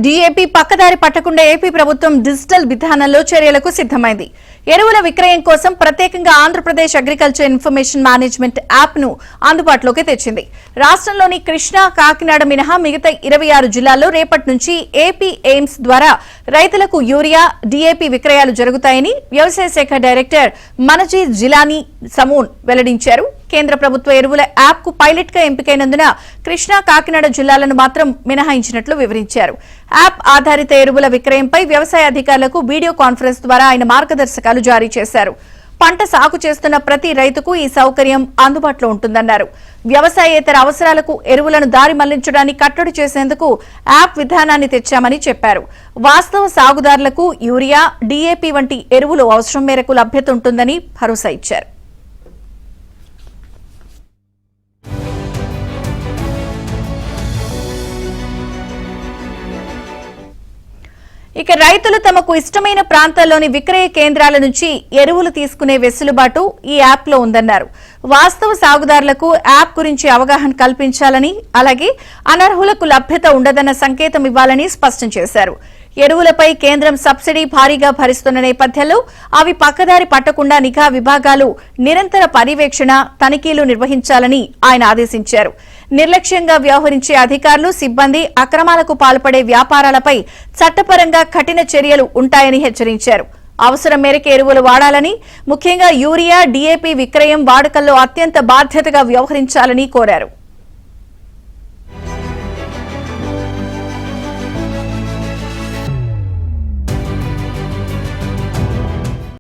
DAP పక్కదారి పట్టకుండా AP ప్రభుత్వం డిజిటల్ విధానంలో చర్యలకు సిద్దమైంది. ఎరువుల విక్రయం కోసం ప్రత్యేకంగా Andhra Pradesh agriculture information management app ను అందుబాటులోకి తెచ్చింది. రాష్ట్రంలోని కృష్ణా, కాకినాడ మినహా మిగతా 26 జిల్లాల్లో రేపటి నుంచి ఏపీ ఎయిమ్స్ ద్వారా రైతులకు యూరియా, డీఏపీ విక్రయాలు జరుగుతాయని వ్యవసాయ శాఖ డైరెక్టర్ మనజీద్ జిలానీ సమూన్ వెల్లడించారు. కేంద్ర ప్రభుత్వ ఎరువుల యాప్ కు పైలట్ గా ఎంపికైనందున కృష్ణా, కాకినాడ జిల్లాలను మాత్రం మినహాయించినట్లు వివరించారు. యాప్ ఆధారిత ఎరువుల విక్రయంపై వ్యవసాయ అధికారులకు వీడియో కాన్ఫరెన్స్ ద్వారా ఆయన మార్గదర్శకాలు జారీ చేశారు. పంట సాగు చేస్తున్న ప్రతి రైతుకు ఈ సౌకర్యం అందుబాటులో ఉంటుందన్నారు. వ్యవసాయేతర అవసరాలకు ఎరువులను దారి మళ్లించడాన్ని కట్టడి చేసేందుకు యాప్ విధానాన్ని తెచ్చామని చెప్పారు. వాస్తవ సాగుదారులకు యూరియా, డీఏపీ వంటి ఎరువులు అవసరం మేరకు లభ్యత ఉంటుందని భరోసా ఇచ్చారు. ఇక రైతులు తమకు ఇష్టమైన ప్రాంతాల్లోని విక్రయ కేంద్రాల నుంచి ఎరువులు తీసుకునే వెసులుబాటు ఈ యాప్ లో ఉందన్నారు. వాస్తవ సాగుదారులకు యాప్ గురించి అవగాహన కల్పించాలని, అలాగే అనర్హులకు లభ్యత ఉండదన్న సంకేతం ఇవ్వాలని స్పష్టం చేశారు. ఎరువులపై కేంద్రం సబ్సిడీ భారీగా భరిస్తున్న నేపథ్యంలో అవి పక్కదారి పట్టకుండా నిఘా విభాగాలు నిరంతర పర్యవేక్షణ, తనిఖీలు నిర్వహించాలని ఆయన ఆదేశించారు. నిర్లక్ష్యంగా వ్యవహరించే అధికారులు, సిబ్బంది, అక్రమాలకు పాల్పడే వ్యాపారాలపై చట్టపరంగా కఠిన చర్యలు ఉంటాయని హెచ్చరించారు. అవసరం మేరకు ఎరువులు వాడాలని, ముఖ్యంగా యూరియా, డీఏపీ విక్రయం, వాడకంలో అత్యంత బాధ్యతగా వ్యవహరించాలని కోరారు.